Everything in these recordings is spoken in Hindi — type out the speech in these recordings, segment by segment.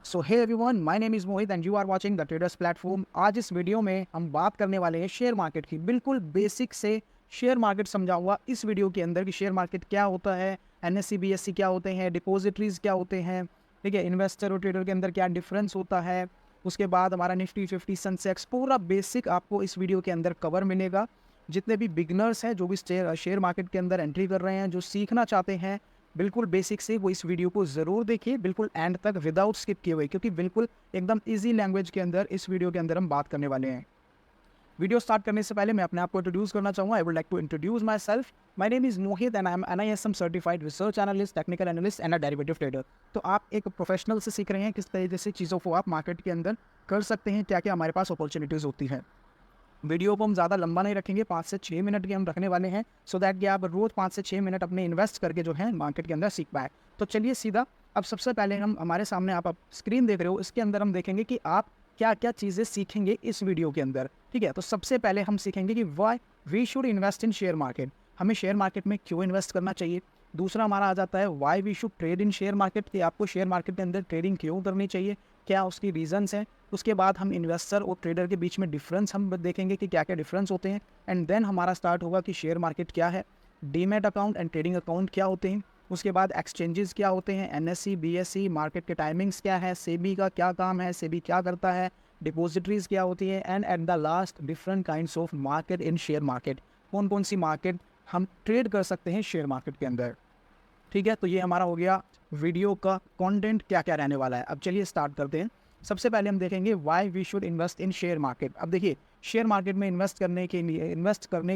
So hey everyone, my name is Mohit and you are watching the traders platform. आज इस वीडियो में हम बात करने वाले हैं शेयर मार्केट की। बिल्कुल बेसिक से शेयर मार्केट समझाऊंगा इस वीडियो के अंदर कि शेयर मार्केट क्या होता है, एनएससी बीएससी क्या होते हैं, डिपॉजिटरीज क्या होते हैं, ठीक है, इन्वेस्टर और ट्रेडर के अंदर क्या डिफरेंस होता है। उसके बाद हमारा निफ्टी 50 सेंसेक्स पूरा बेसिक आपको इस वीडियो के अंदर कवर मिलेगा। जितने भी बिगनर्स हैं, जो भी शेयर मार्केट के अंदर एंट्री कर रहे हैं, जो सीखना चाहते हैं बिल्कुल बेसिक से, वो इस वीडियो को ज़रूर देखिए बिल्कुल एंड तक विदाउट स्किप किए हुए, क्योंकि बिल्कुल एकदम इजी लैंग्वेज के अंदर इस वीडियो के अंदर हम बात करने वाले हैं। वीडियो स्टार्ट करने से पहले मैं अपने आप को इंट्रोड्यूस करना चाहूँगा। I would like to introduce myself. My name is Mohit and I am NISM certified research analyst, technical analyst and a derivative trader. तो आप एक प्रोफेशनल से सीख रहे हैं किस तरीके से चीज़ों को आप मार्केट के अंदर कर सकते हैं, क्या क्या हमारे पास अपॉर्चुनिटीज़ होती हैं। वीडियो को हम ज़्यादा लंबा नहीं रखेंगे, 5 से 6 मिनट की हम रखने वाले हैं, सो दैट कि आप रोज़ 5 से 6 मिनट अपने इन्वेस्ट करके जो है मार्केट के अंदर सीख पाए। तो चलिए सीधा, अब सबसे पहले हम हमारे सामने आप स्क्रीन देख रहे हो, इसके अंदर हम देखेंगे कि आप क्या क्या चीज़ें सीखेंगे इस वीडियो के अंदर। ठीक है, तो सबसे पहले हम सीखेंगे कि why we should invest in share market, हमें शेयर मार्केट में क्यों इन्वेस्ट करना चाहिए। दूसरा हमारा आ जाता है why we should trade in share market, कि आपको शेयर मार्केट के अंदर ट्रेडिंग क्यों करनी चाहिए, क्या उसकी रीजंस हैं। उसके बाद हम इन्वेस्टर और ट्रेडर के बीच में डिफरेंस हम देखेंगे कि क्या क्या डिफरेंस होते हैं। एंड देन हमारा स्टार्ट होगा कि शेयर मार्केट क्या है, demat account and trading account क्या होते हैं, उसके बाद एक्सचेंजेस क्या होते हैं, एनएससी बीएससी, मार्केट के टाइमिंग्स क्या है, सेबी का क्या काम है, सेबी क्या करता है, डिपॉजिटरीज क्या होती है, and at the last different kinds of market in share market, कौन कौन सी मार्केट हम ट्रेड कर सकते हैं शेयर मार्केट के अंदर। ठीक है, तो ये हमारा हो गया वीडियो का कंटेंट क्या क्या रहने वाला है। अब चलिए स्टार्ट करते हैं। सबसे पहले हम देखेंगे why we should invest in share market. अब देखिए, शेयर मार्केट में इन्वेस्ट करने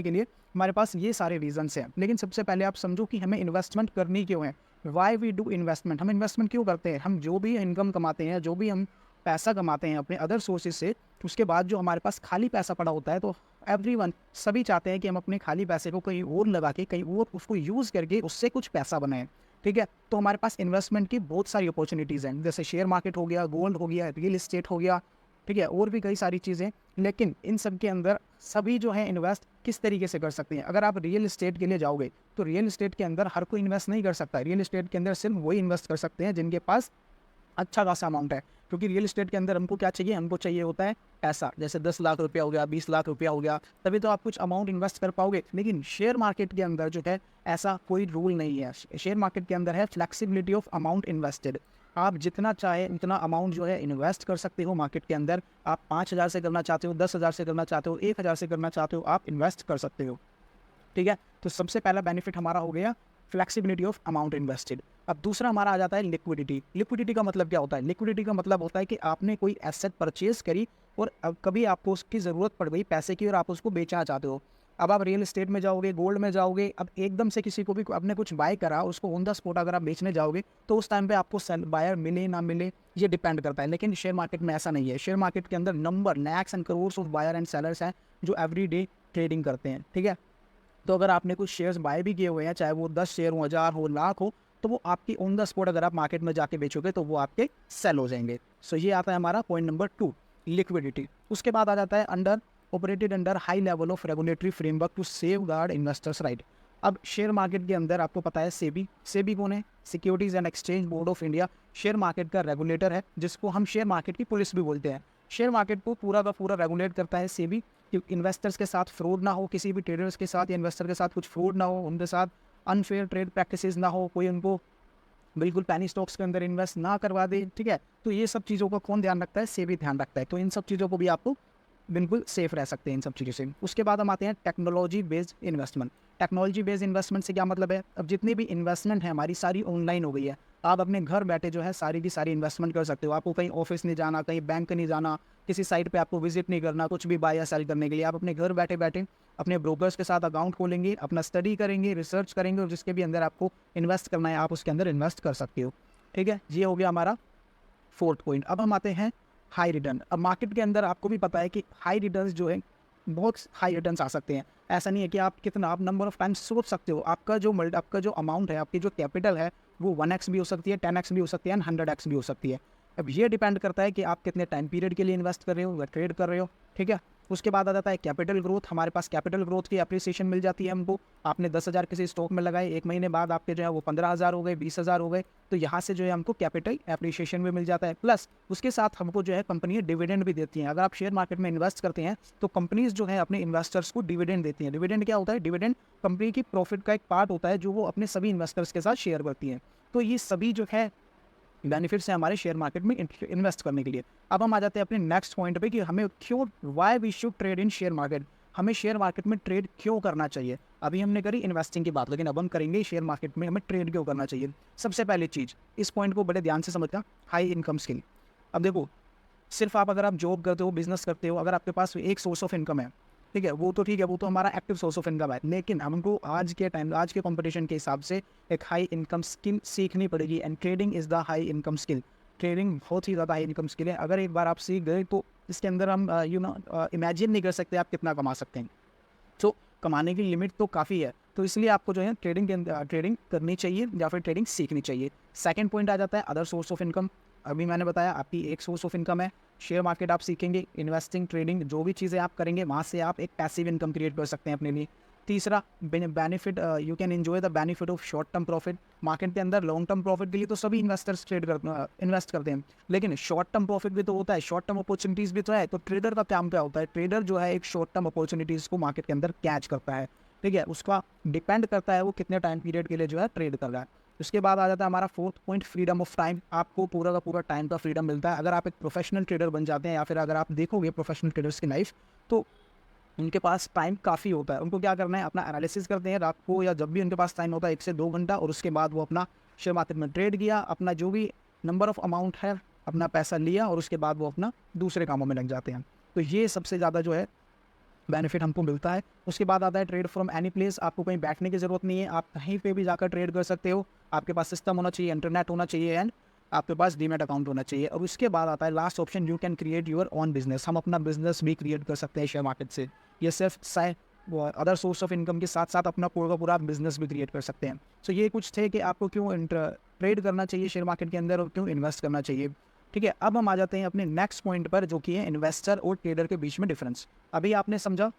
के लिए हमारे पास ये सारे रीजंस हैं, लेकिन सबसे पहले आप समझो कि हमें इन्वेस्टमेंट करनी क्यों है। व्हाई वी डू इन्वेस्टमेंट, हम इन्वेस्टमेंट क्यों करते हैं। हम जो भी इनकम कमाते हैं, जो भी हम पैसा कमाते हैं अपने अदर सोर्सेज से, उसके बाद जो हमारे पास खाली पैसा पड़ा होता है, तो एवरीवन सभी चाहते हैं कि हम अपने खाली पैसे को कहीं और लगा के, कहीं और उसको यूज़ करके उससे कुछ पैसा बनाएं। ठीक है, तो हमारे पास इन्वेस्टमेंट की बहुत सारी अपॉर्चुनिटीज़ हैं, जैसे शेयर मार्केट हो गया, गोल्ड हो गया, रियल इस्टेट हो गया, ठीक है, और भी कई सारी चीज़ें। लेकिन इन सब के अंदर सभी जो है इन्वेस्ट किस तरीके से कर सकते हैं। अगर आप रियल इस्टेट के लिए जाओगे तो रियल इस्टेट के अंदर हर कोई इन्वेस्ट नहीं कर सकता। रियल इस्टेट के अंदर सिर्फ वही इन्वेस्ट कर सकते हैं जिनके पास अच्छा खासा अमाउंट है, क्योंकि रियल इस्टेट के अंदर हमको क्या चाहिए, हमको चाहिए होता है पैसा। जैसे 10 लाख रुपया हो गया, 20 लाख रुपया हो गया, तभी तो आप कुछ अमाउंट इन्वेस्ट कर पाओगे। लेकिन शेयर मार्केट के अंदर जो है ऐसा कोई रूल नहीं है। शेयर मार्केट के अंदर है फ्लेक्सिबिलिटी ऑफ अमाउंट इन्वेस्टेड, आप जितना चाहे उतना अमाउंट जो है इन्वेस्ट कर सकते हो मार्केट के अंदर। आप 5,000 से करना चाहते हो, 10,000 से करना चाहते हो, 1,000 से करना चाहते हो, आप इन्वेस्ट कर सकते हो। ठीक है, तो सबसे पहला बेनिफिट हमारा हो गया फ्लेक्सिबिलिटी ऑफ अमाउंट इन्वेस्टेड। अब दूसरा हमारा आ जाता है लिक्विडिटी। लिक्विडिटी का मतलब क्या होता है। लिक्विडिटी का मतलब होता है कि आपने कोई एसेट परचेज करी और अब कभी आपको उसकी ज़रूरत पड़ गई पैसे की और आप उसको बेचना चाहते हो। अब आप रियल एस्टेट में जाओगे, गोल्ड में जाओगे, अब एकदम से किसी को भी आपने कुछ बाय करा, उसको ऑन द स्पॉट अगर आप बेचने जाओगे तो उस टाइम पे आपको बायर मिले ना मिले ये डिपेंड करता है। लेकिन शेयर मार्केट में ऐसा नहीं है। शेयर मार्केट के अंदर number lakhs and crores of buyer and sellers हैं जो एवरी डे ट्रेडिंग करते हैं। ठीक है, तो अगर आपने कुछ शेयर्स बाय भी किए हुए हैं, चाहे वो 10 शेयर हो, 1000 हो, लाख हो, तो वो आपकी ऑन द स्पॉट अगर आप मार्केट में जाके बेचोगे तो वो आपके सेल हो जाएंगे। सो ये आता है हमारा पॉइंट नंबर 2, लिक्विडिटी। उसके बाद आ जाता है under high level of regulatory framework to safeguard investors right. अब शेयर मार्केट के अंदर आपको पता है सेबी, सेबी कौन है, securities and exchange board of India, share market का रेगुलेटर है, जिसको हम शेयर मार्केट की पुलिस भी बोलते हैं। शेयर मार्केट को पूरा का पूरा रेगुलेट करता है सेबी, कि इन्वेस्टर्स के साथ फ्रॉड ना हो, किसी भी ट्रेडर्स के साथ या इन्वेस्टर के साथ कुछ फ्रॉड ना हो, उनके साथ अनफेयर ट्रेड प्रैक्टिसेस ना हो, कोई उनको बिल्कुल पैनी स्टॉक्स के अंदर इन्वेस्ट ना करवा दे। ठीक है, तो ये सब चीज़ों का कौन ध्यान रखता है, सेबी ध्यान रखता है। तो इन सब चीज़ों को भी आपको बिल्कुल सेफ रह सकते हैं इन सब चीज़ों से। उसके बाद हम आते हैं technology based investment. Technology based investment से क्या मतलब है, अब जितनी भी इन्वेस्टमेंट है हमारी सारी ऑनलाइन हो गई है। आप अपने घर बैठे जो है सारी की सारी इन्वेस्टमेंट कर सकते हो। आपको कहीं ऑफिस नहीं जाना, कहीं बैंक नहीं जाना, किसी साइट पे आपको विजिट नहीं करना, कुछ भी बाय या सेल करने के लिए। आप अपने घर बैठे बैठे अपने ब्रोकर्स के साथ अकाउंट खोलेंगे, अपना स्टडी करेंगे, रिसर्च करेंगे, और जिसके भी अंदर आपको इन्वेस्ट करना है आप उसके अंदर इन्वेस्ट कर सकते हो। ठीक है, ये हो गया हमारा 4th पॉइंट। अब हम आते हैं हाई रिटर्न। अब मार्केट के अंदर आपको भी पता है कि हाई रिटर्न्स जो है, बहुत हाई रिटर्न्स आ सकते हैं। ऐसा नहीं है कि आप कितना, आप नंबर ऑफ टाइम्स सोच सकते हो। आपका जो अमाउंट है, आपकी जो कैपिटल है, वो 1x भी हो सकती है, 10x भी हो सकती है, 100x भी हो सकती है। अब ये डिपेंड करता है कि आप कितने टाइम पीरियड के लिए इन्वेस्ट कर रहे हो या ट्रेड कर रहे हो। ठीक है, उसके बाद आ जाता है कैपिटल ग्रोथ। हमारे पास कैपिटल ग्रोथ की एप्रिसिएशन मिल जाती है हमको। आपने 10,000 किसी स्टॉक में लगाए, 1 महीने बाद आपके जो है वो 15,000 हो गए, 20,000 हो गए, तो यहाँ से जो है हमको कैपिटल एप्रिसिएशन भी मिल जाता है। प्लस उसके साथ हमको जो है कंपनी डिविडेंड भी देती हैं। अगर आप शेयर मार्केट में इन्वेस्ट करते हैं तो कंपनीज जो है अपने इन्वेस्टर्स को डिविडेंड देती हैं। डिविडेंड क्या होता है? डिविडेंड कंपनी की प्रॉफिट का एक पार्ट होता है जो वो अपने सभी इन्वेस्टर्स के साथ शेयर करती हैं। तो ये सभी जो है बेनिफिट्स हैं हमारे शेयर मार्केट में इन्वेस्ट करने के लिए। अब हम आ जाते हैं अपने नेक्स्ट पॉइंट पे कि हमें क्यों, why we should trade in share market, हमें शेयर मार्केट में ट्रेड क्यों करना चाहिए। अभी हमने करी इन्वेस्टिंग की बात, लेकिन अब हम करेंगे शेयर मार्केट में हमें ट्रेड क्यों करना चाहिए। सबसे पहली चीज़, इस पॉइंट को बड़े ध्यान से समझना, हाई इनकम स्किल। अब देखो, सिर्फ अगर आप जॉब करते हो, बिजनेस करते हो, अगर आपके पास एक सोर्स ऑफ इनकम है, ठीक है, वो तो ठीक है, वो तो हमारा एक्टिव सोर्स ऑफ इनकम है, लेकिन हमको आज के टाइम, आज के कंपटीशन के हिसाब से एक हाई इनकम स्किल सीखनी पड़ेगी। And trading is the high income skill. Trading बहुत ही ज़्यादा हाई इनकम स्किल है। अगर एक बार आप सीख गए तो इसके अंदर हम इमेजिन नहीं कर सकते आप कितना कमा सकते हैं। तो कमाने की लिमिट तो काफ़ी है, तो इसलिए आपको जो है ट्रेडिंग के अंदर ट्रेडिंग करनी चाहिए या फिर ट्रेडिंग सीखनी चाहिए। सेकंड पॉइंट आ जाता है अदर सोर्स ऑफ इनकम। अभी मैंने बताया आपकी एक सोर्स ऑफ इनकम है शेयर मार्केट, आप सीखेंगे, इन्वेस्टिंग, ट्रेडिंग, जो भी चीज़ें आप करेंगे वहाँ से आप एक पैसिव इनकम क्रिएट कर सकते हैं अपने लिए। तीसरा benefit, you can enjoy the benefit of short term profit. Market के अंदर लॉन्ग टर्म प्रॉफिट के लिए तो सभी इन्वेस्टर्स इन्वेस्ट करते हैं, लेकिन शॉर्ट टर्म प्रॉफिट भी तो होता है, शॉर्ट टर्म अपॉर्चुनिटीज़ भी तो है। तो ट्रेडर का काम क्या होता है? ट्रेडर जो है एक शॉर्ट टर्म अपॉर्चुनिटीज़ को मार्केट के अंदर कैच करता है, ठीक है, उसका डिपेंड करता है वो कितने टाइम पीरियड के लिए जो है ट्रेड कर रहा है। उसके बाद आ जाता है हमारा fourth point, freedom of time. आपको पूरा का पूरा टाइम का फ्रीडम मिलता है। अगर आप एक प्रोफेशनल ट्रेडर बन जाते हैं या फिर अगर आप देखोगे प्रोफेशनल ट्रेडर्स की लाइफ, तो उनके पास टाइम काफ़ी होता है। उनको क्या करना है, अपना एनालिसिस करते हैं रात को या जब भी उनके पास टाइम होता है 1 से 2 घंटा, और उसके बाद वो अपना शेयर मार्केट में ट्रेड किया, अपना जो भी नंबर ऑफ अमाउंट है अपना पैसा लिया, और उसके बाद वो अपना दूसरे कामों में लग जाते हैं। तो ये सबसे ज़्यादा जो है बेनिफिट हमको मिलता है। उसके बाद आता है ट्रेड फ्रॉम एनी प्लेस। आपको कहीं बैठने की ज़रूरत नहीं है, आप कहीं पे भी जाकर ट्रेड कर सकते हो। आपके पास सिस्टम होना चाहिए, इंटरनेट होना चाहिए, एंड आपके पास डीमैट अकाउंट होना चाहिए। और उसके बाद आता है last option, you can create your on business. हम अपना बिजनेस भी क्रिएट कर सकते हैं शेयर मार्केट से। ये सिर्फ अदर सोर्स ऑफ इनकम के साथ साथ अपना पूरा का पूरा बिजनेस भी क्रिएट कर सकते हैं। सो ये कुछ थे कि आपको क्यों ट्रेड करना चाहिए शेयर मार्केट के अंदर और क्यों इन्वेस्ट करना चाहिए। ठीक है, अब हम आ जाते हैं अपने नेक्स्ट पॉइंट पर, जो कि है इन्वेस्टर और ट्रेडर के बीच में डिफरेंस। अभी आपने समझा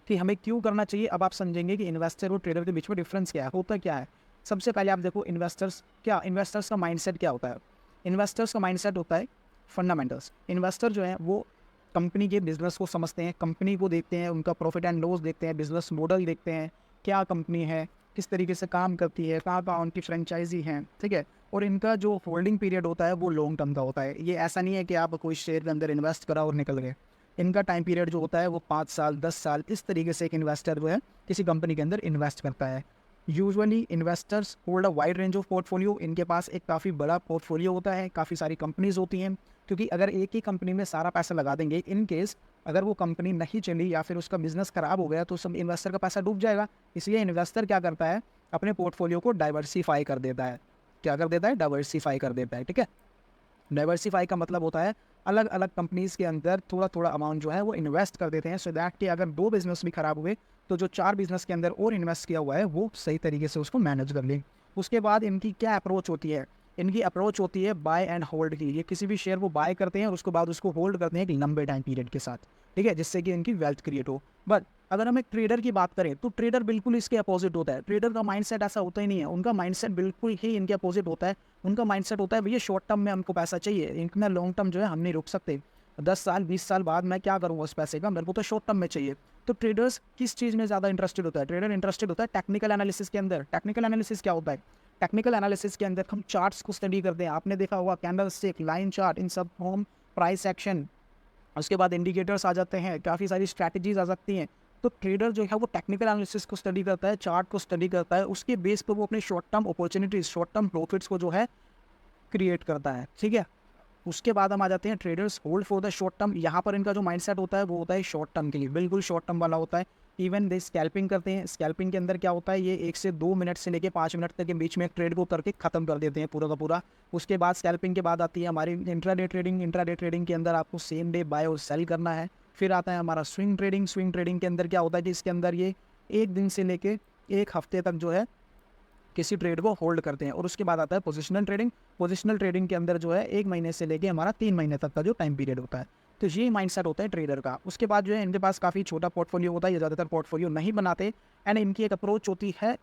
कि हमें क्यों करना चाहिए, अब आप समझेंगे कि इन्वेस्टर और ट्रेडर के बीच में डिफरेंस क्या है, होता क्या है। सबसे पहले आप देखो इन्वेस्टर्स का माइंडसेट क्या होता है। इन्वेस्टर्स का माइंडसेट होता है फंडामेंटल्स। इन्वेस्टर जो है वो कंपनी के बिजनेस को समझते हैं, कंपनी को देखते हैं, उनका प्रॉफिट एंड लॉस देखते हैं, बिजनेस मॉडल देखते हैं, क्या कंपनी है, किस तरीके से काम करती है, कहाँ कहाँ उनकी फ्रेंचाइजी है, ठीक है। और इनका जो होल्डिंग पीरियड होता है वो लॉन्ग टर्म का होता है। ये ऐसा नहीं है कि आप कोई शेयर के अंदर इन्वेस्ट करा और निकल गए। इनका टाइम पीरियड जो होता है वो 5 साल 10 साल, इस तरीके से एक इन्वेस्टर जो है किसी कंपनी के अंदर इन्वेस्ट करता है। Usually investors hold a wide range of portfolio. इनके पास एक काफ़ी बड़ा पोर्टफोलियो होता है, काफ़ी सारी कंपनीज होती हैं, क्योंकि अगर एक ही कंपनी में सारा पैसा लगा देंगे, इन केस अगर वो कंपनी नहीं चली या फिर उसका बिजनेस खराब हो गया, तो सब इन्वेस्टर का पैसा डूब जाएगा। इसलिए इन्वेस्टर क्या करता है, अपने पोर्टफोलियो को डाइवर्सिफाई कर देता है। क्या कर देता है? डाइवर्सिफाई कर देता है, ठीक है। डाइवर्सिफाई का मतलब होता है अलग अलग कंपनीज़ के अंदर थोड़ा थोड़ा अमाउंट जो है वो इन्वेस्ट कर देते हैं, सो दैट कि अगर 2 बिजनेस भी खराब हुए तो जो 4 बिजनेस के अंदर और इन्वेस्ट किया हुआ है वो सही तरीके से उसको मैनेज कर लें। उसके बाद इनकी क्या अप्रोच होती है? इनकी अप्रोच होती है बाय एंड होल्ड की। ये किसी भी शेयर को बाय करते हैं और उसके बाद उसको होल्ड करते हैं एक लंबे टाइम पीरियड के साथ, ठीक है, जिससे कि इनकी वेल्थ क्रिएट हो। बट अगर हम एक ट्रेडर की बात करें तो ट्रेडर बिल्कुल इसके अपोजिट होता है। ट्रेडर का माइंडसेट ऐसा होता ही नहीं है, उनका माइंडसेट बिल्कुल ही इनके अपोजिट होता है। उनका माइंडसेट होता है भैया शॉर्ट टर्म में हमको पैसा चाहिए, इतना लॉन्ग टर्म जो है हम नहीं रुक सकते। 10 साल 20 साल बाद मैं क्या करूँगा उस पैसे का, मेरे को तो शॉर्ट टर्म में चाहिए। तो ट्रेडर्स किस चीज़ में ज़्यादा इंटरेस्टेड होता है? ट्रेडर इंटरेस्टेड होता है टेक्निकल एनालिसिस के अंदर। टेक्निकल एनालिसिस क्या होता है? टेक्निकल एनालिसिस के अंदर हम चार्ट्स को स्टडी करते हैं। आपने देखा होगा कैंडल स्टिक, लाइन चार्ट, इन सब हम प्राइस एक्शन, उसके बाद इंडिकेटर्स आ जाते हैं, काफ़ी सारी स्ट्रैटेजीज आ सकती हैं। तो ट्रेडर जो है वो टेक्निकल एनालिसिस को स्टडी करता है, चार्ट को स्टडी करता है, उसके बेस पर वो अपने short term opportunities, short term profits को जो है क्रिएट करता है, ठीक है। उसके बाद हम आ जाते हैं traders hold for the short term. यहाँ पर इनका जो माइंडसेट होता है वो होता है शॉर्ट टर्म के लिए, बिल्कुल शॉर्ट टर्म वाला होता है। इवन दे स्कैल्पिंग करते हैं। स्कैल्पिंग के अंदर क्या होता है, ये 1 से 2 मिनट से लेके 5 मिनट तक के बीच में एक ट्रेड को करके ख़त्म कर देते हैं पूरा का पूरा। उसके बाद स्कैल्पिंग के बाद आती है हमारी इंट्राडे ट्रेडिंग। इंट्राडे ट्रेडिंग के अंदर आपको सेम डे बाय और सेल करना है। फिर आता है हमारा स्विंग ट्रेडिंग। स्विंग ट्रेडिंग के अंदर क्या होता है कि इसके अंदर ये 1 दिन से लेके 1 हफ्ते तक जो है किसी ट्रेड को होल्ड करते हैं। और उसके बाद आता है पोजिशनल ट्रेडिंग। पोजिशनल ट्रेडिंग के अंदर जो है 1 महीने से लेके हमारा 3 महीने तक का जो टाइम पीरियड होता है। तो ये माइंडसेट होता है ट्रेडर का। उसके बाद जो है इनके पास काफ़ी छोटा पोर्टफोलियो होता है, ये ज़्यादातर पोर्टफोलियो नहीं बनाते। एंड इनकी एक अप्रोच होती है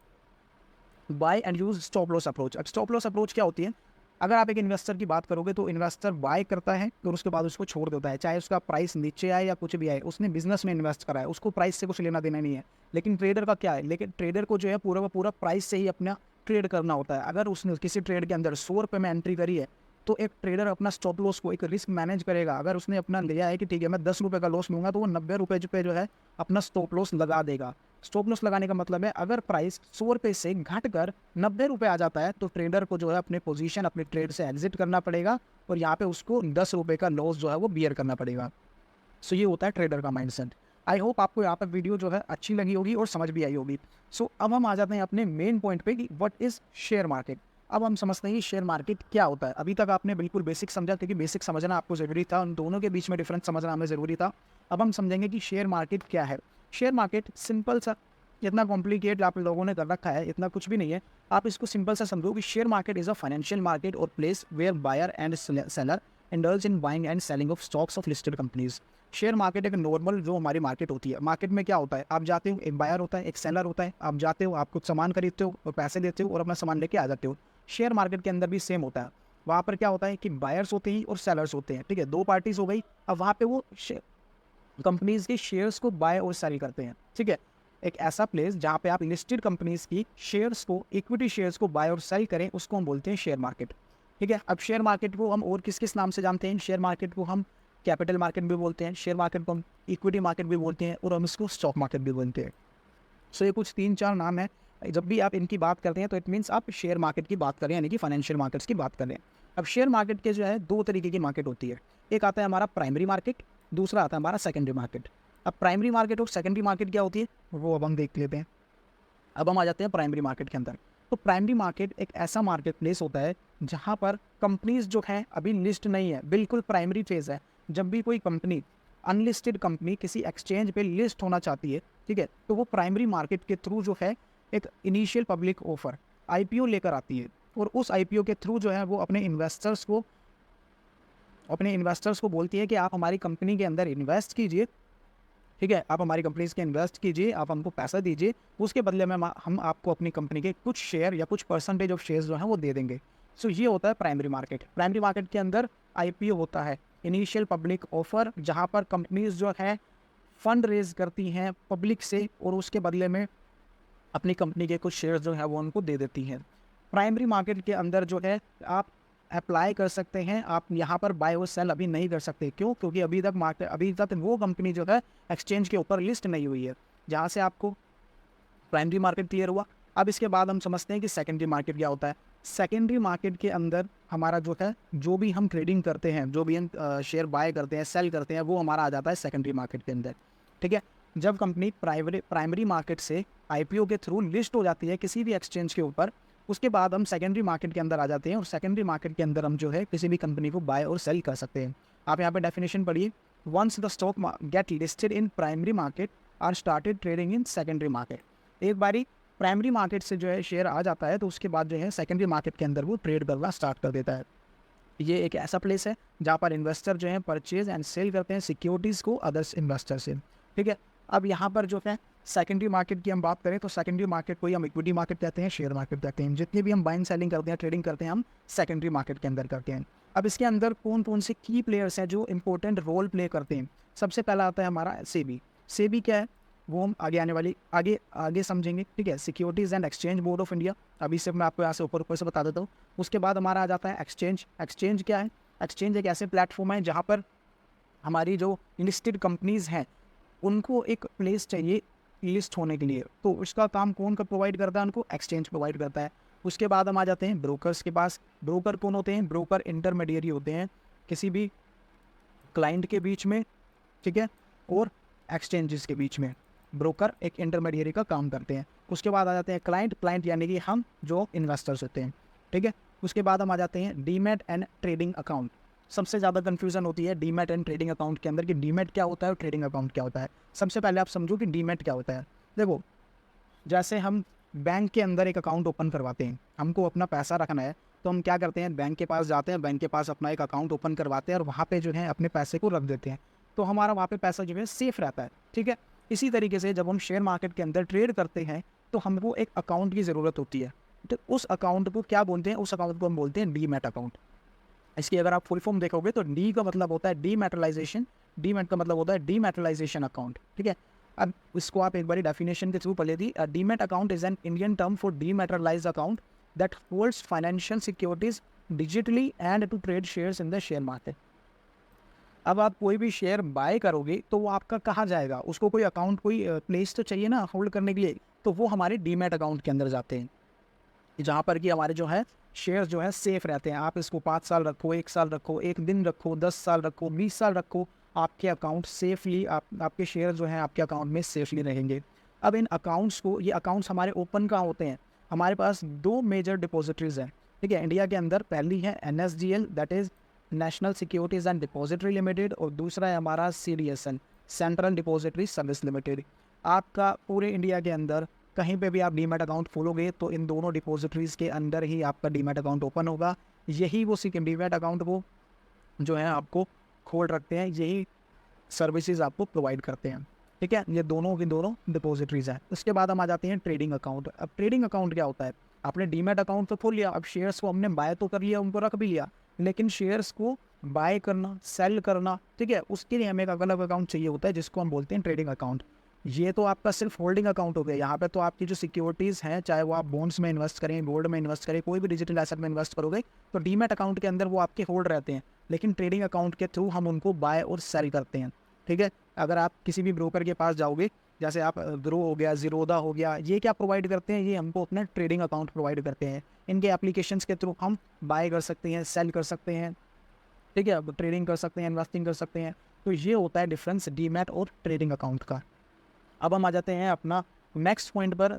buy and use stop loss approach. अब स्टॉप लॉस अप्रोच क्या होती है, अगर आप एक इन्वेस्टर की बात करोगे तो इन्वेस्टर बाय करता है और उसके बाद उसको छोड़ देता है, चाहे उसका प्राइस नीचे आए या कुछ भी आए, उसने बिजनेस में इन्वेस्ट करा है, उसको प्राइस से कुछ लेना देना नहीं है। लेकिन ट्रेडर का क्या है, लेकिन ट्रेडर को जो है पूरा का पूरा प्राइस से ही अपना ट्रेड करना होता है। अगर उसने किसी ट्रेड के अंदर 100 रुपये में एंट्री करी है तो एक ट्रेडर अपना स्टॉप लॉस को एक रिस्क मैनेज करेगा। अगर उसने अपना लिया है कि ठीक है मैं 10 रुपये का लॉस लूँगा, तो वो 90 रुपये पे जो है अपना स्टॉप लॉस लगा देगा। स्टॉप लॉस लगाने का मतलब है अगर प्राइस 100 रुपये से घट कर 90 रुपये आ जाता है तो ट्रेडर को जो है अपने पोजीशन अपने ट्रेड से एग्जिट करना पड़ेगा और यहाँ पे उसको 10 रुपये का लॉस जो है वो बियर करना पड़ेगा। सो ये होता है ट्रेडर का माइंडसेट। आई होप आपको यहाँ पर वीडियो जो है अच्छी लगी होगी और समझ भी आई होगी। सो अब हम आ जाते हैं अपने मेन पॉइंट पे कि व्हाट इज़ शेयर मार्केट। अब हम समझते हैं कि शेयर मार्केट क्या होता है। अभी तक आपने बिल्कुल बेसिक समझा, क्योंकि बेसिक समझना आपको ज़रूरी था, उन दोनों के बीच में डिफरेंस समझना हमें ज़रूरी था। अब हम समझेंगे कि शेयर मार्केट क्या है। शेयर मार्केट सिंपल सा, इतना कॉम्प्लिकेट आप लोगों ने कर रखा है, इतना कुछ भी नहीं है। आप इसको सिंपल सा समझो कि share market is a financial market और place where buyer and seller indulge in buying and selling of stocks of listed companies. Share market एक नॉर्मल जो हमारी मार्केट होती है, मार्केट में क्या होता है, आप जाते हो, एक बायर होता है, एक सेलर होता है, आप जाते हो, आप कुछ सामान खरीदते हो और पैसे देते हो और अपना सामान लेके आ जाते हो। शेयर मार्केट के अंदर भी सेम होता है। वहाँ पर क्या होता है कि बायर्स होते हैं और सेलर्स होते हैं, ठीक है, दो पार्टीज हो गई। अब वहाँ पे वो कंपनीज के शेयर्स को बाय और सेल करते हैं, ठीक है। एक ऐसा प्लेस जहाँ पे आप लिस्टेड कंपनीज की शेयर्स को, इक्विटी शेयर्स को बाय और सेल करें, उसको हम बोलते हैं शेयर मार्केट, ठीक है। अब शेयर मार्केट को हम और किस किस नाम से जानते हैं, शेयर मार्केट को हम कैपिटल मार्केट भी बोलते हैं, शेयर मार्केट को हम इक्विटी मार्केट भी बोलते हैं और हम इसको स्टॉक मार्केट भी बोलते हैं। सो ये कुछ 3-4 नाम है। जब भी आप इनकी बात करते हैं तो इट मीन्स आप शेयर मार्केट की बात करें, यानी कि फाइनेंशियल मार्केट्स की बात करें। अब शेयर मार्केट के जो है दो तरीके की मार्केट होती है। एक आता है हमारा प्राइमरी मार्केट, दूसरा आता है हमारा सेकेंडरी मार्केट। अब प्राइमरी मार्केट और सेकेंडरी मार्केट क्या होती है वो अब हम देख लेते हैं। अब हम आ जाते हैं प्राइमरी मार्केट के अंदर। तो प्राइमरी मार्केट एक ऐसा मार्केट प्लेस होता है जहाँ पर कंपनीज जो हैं अभी लिस्ट नहीं है, बिल्कुल प्राइमरी फेज है। जब भी कोई कंपनी, अनलिस्टेड कंपनी किसी एक्सचेंज पे लिस्ट होना चाहती है, ठीक है, तो वो प्राइमरी मार्केट के थ्रू जो है एक इनिशियल पब्लिक ऑफर आईपीओ लेकर आती है और उस आईपीओ के थ्रू जो है वो अपने इन्वेस्टर्स को बोलती है कि आप हमारी कंपनी के अंदर इन्वेस्ट कीजिए, ठीक है, आप हमारी कंपनीज के इन्वेस्ट कीजिए, आप हमको पैसा दीजिए, उसके बदले में हम आपको अपनी कंपनी के कुछ शेयर या कुछ परसेंटेज ऑफ शेयर्स जो हैं वो दे देंगे। सो ये होता है प्राइमरी मार्केट। प्राइमरी मार्केट के अंदर आईपीओ होता है, इनिशियल पब्लिक ऑफर, जहाँ पर कंपनीज जो है फंड रेज करती हैं पब्लिक से और उसके बदले में अपनी कंपनी के कुछ शेयर्स जो है वो उनको दे देती हैं। प्राइमरी मार्केट के अंदर जो है आप अप्लाई कर सकते हैं, आप यहाँ पर बाय और सेल अभी नहीं कर सकते। क्यों? क्योंकि अभी तक वो कंपनी जो है एक्सचेंज के ऊपर लिस्ट नहीं हुई है। जहाँ से आपको प्राइमरी मार्केट क्लियर हुआ। अब इसके बाद हम समझते हैं कि सेकेंडरी मार्केट क्या होता है। सेकेंडरी मार्केट के अंदर हमारा जो है, जो भी हम ट्रेडिंग करते हैं, जो भी हम शेयर बाय करते हैं, सेल करते हैं, वो हमारा आ जाता है सेकेंडरी मार्केट के अंदर, ठीक है। जब कंपनी प्राइमरी मार्केट से आईपीओ के थ्रू लिस्ट हो जाती है किसी भी एक्सचेंज के ऊपर, उसके बाद हम सेकेंडरी मार्केट के अंदर आ जाते हैं और सेकेंडरी मार्केट के अंदर हम जो है किसी भी कंपनी को बाय और सेल कर सकते हैं। आप यहाँ पे डेफिनेशन पढ़िए, once the stock get listed in primary market or started trading in secondary market. एक बारी प्राइमरी मार्केट से जो है शेयर आ जाता है तो उसके बाद जो है सेकेंडरी मार्केट के अंदर वो ट्रेड करना स्टार्ट कर देता है। ये एक ऐसा प्लेस है जहाँ पर इन्वेस्टर जो है परचेज एंड सेल करते हैं सिक्योरिटीज़ को अदर्स इन्वेस्टर से, ठीक है। अब यहाँ पर जो है सेकेंडरी मार्केट की हम बात करें तो सेकेंडरी मार्केट को ही हम इक्विटी मार्केट कहते हैं, शेयर मार्केट कहते हैं। जितनी भी हम बाइंग सेलिंग करते हैं, ट्रेडिंग करते हैं, हम सेकेंडरी मार्केट के अंदर करते हैं। अब इसके अंदर कौन कौन से की प्लेयर्स हैं जो इंपॉर्टेंट रोल प्ले करते हैं। सबसे पहला आता है हमारा सेबी। सेबी क्या है वो हम आगे समझेंगे, ठीक है। Securities and exchange board of India, अभी सिर्फ मैं आपको यहाँ से ऊपर से बता देता हूँ। उसके बाद हमारा आ जाता है एक्सचेंज। एक्सचेंज क्या है? एक्सचेंज एक ऐसे प्लेटफॉर्म है जहाँ पर हमारी जो लिस्टेड कंपनीज़ हैं उनको एक प्लेस चाहिए लिस्ट होने के लिए, तो उसका काम कौन प्रोवाइड करता है? उनको एक्सचेंज प्रोवाइड करता है। उसके बाद हम आ जाते हैं ब्रोकर्स के पास। ब्रोकर कौन होते हैं? ब्रोकर इंटरमीडिएरी होते हैं किसी भी क्लाइंट के बीच में, ठीक है, और एक्सचेंजेस के बीच में। ब्रोकर एक इंटरमीडिएरी का काम करते हैं। उसके बाद आ जाते हैं क्लाइंट यानी कि हम जो इन्वेस्टर्स होते हैं, ठीक है। उसके बाद हम आ जाते हैं डीमैट एंड ट्रेडिंग अकाउंट। सबसे ज़्यादा कन्फ्यूजन होती है डीमैट एंड ट्रेडिंग अकाउंट के अंदर कि डीमैट क्या होता है और ट्रेडिंग अकाउंट क्या होता है। सबसे पहले आप समझो कि डीमैट क्या होता है। देखो, जैसे हम बैंक के अंदर एक अकाउंट ओपन करवाते हैं, हमको अपना पैसा रखना है, तो हम क्या करते हैं, बैंक के पास जाते हैं, बैंक के पास अपना एक अकाउंट ओपन करवाते हैं और वहाँ पे जो है अपने पैसे को रख देते हैं, तो हमारा वहाँ पे पैसा जो है सेफ रहता है। ठीक है, इसी तरीके से जब हम शेयर मार्केट के अंदर ट्रेड करते हैं तो हमको एक अकाउंट की ज़रूरत होती है। तो उस अकाउंट को क्या बोलते हैं, उस अकाउंट को हम बोलते हैं डीमैट अकाउंट। इसकी अगर आप फुल फॉर्म देखोगे तो डी का मतलब होता है डीमैटेरियलाइजेशन, डीमैट का मतलब होता है डीमैटेरियलाइजेशन अकाउंट। ठीक है, अब इसको आप एक बार डेफिनेशन के थ्रू पढ़ लेती। Demat account is an Indian term for dematerialised account that holds financial securities digitally and to trade shares in the share market. अब आप कोई भी शेयर बाय करोगे तो वो आपका कहाँ जाएगा, उसको कोई अकाउंट, कोई प्लेस तो चाहिए ना होल्ड करने के लिए, तो वो हमारे डीमैट अकाउंट के अंदर जाते हैं, जहाँ पर कि हमारे जो है शेयर जो है सेफ रहते हैं। आप इसको 5 साल रखो, 1 साल रखो, 1 दिन रखो, 10 साल रखो, 20 साल रखो, आपके अकाउंट सेफली, आपके शेयर जो हैं आपके अकाउंट में सेफली रहेंगे। अब इन अकाउंट्स को, ये अकाउंट्स हमारे ओपन कहाँ होते हैं, हमारे पास 2 मेजर डिपॉजिटरीज हैं। ठीक है, इंडिया के अंदर पहली है NSDL, that is national securities and depository limited, और दूसरा है हमारा CDSL, central depository service limited. आपका पूरे इंडिया के अंदर कहीं पे भी आप डीमैट अकाउंट खोलोगे तो इन दोनों डिपॉजिटरीज़ के अंदर ही आपका डीमैट अकाउंट ओपन होगा। यही वो डीमैट अकाउंट को जो है आपको खोल रखते हैं, यही सर्विसेज आपको प्रोवाइड करते हैं। ठीक है, ये दोनों की दोनों डिपॉजिटरीज हैं। उसके बाद हम आ जाते हैं ट्रेडिंग अकाउंट। अब ट्रेडिंग अकाउंट क्या होता है, आपने डीमैट अकाउंट तो खोल लिया, अब शेयर्स को हमने बाय तो कर लिया, उनको रख भी लिया, लेकिन शेयर्स को बाय करना, सेल करना, ठीक है, उसके लिए हमें एक अलग अकाउंट चाहिए होता है जिसको हम बोलते हैं ट्रेडिंग अकाउंट। ये तो आपका सिर्फ होल्डिंग अकाउंट हो गया, यहाँ पे तो आपकी जो सिक्योरिटीज़ हैं, चाहे वो आप बॉन्ड्स में इन्वेस्ट करें, गोल्ड में इन्वेस्ट करें, कोई भी डिजिटल एसेट में इन्वेस्ट करोगे तो डीमैट अकाउंट के अंदर वो आपके होल्ड रहते हैं, लेकिन ट्रेडिंग अकाउंट के थ्रू हम उनको बाय और सेल करते हैं। ठीक है, अगर आप किसी भी ब्रोकर के पास जाओगे, जैसे आप ग्रो हो गया, जीरोदा हो गया, ये क्या प्रोवाइड करते हैं, ये हमको अपना ट्रेडिंग अकाउंट प्रोवाइड करते हैं। इनके एप्लीकेशंस के थ्रू हम बाय कर सकते हैं, सेल कर सकते हैं, ठीक है, ट्रेडिंग कर सकते हैं, इन्वेस्टिंग कर सकते हैं। तो ये होता है डिफरेंस डीमैट और ट्रेडिंग अकाउंट का। अब हम आ जाते हैं अपना नेक्स्ट पॉइंट पर।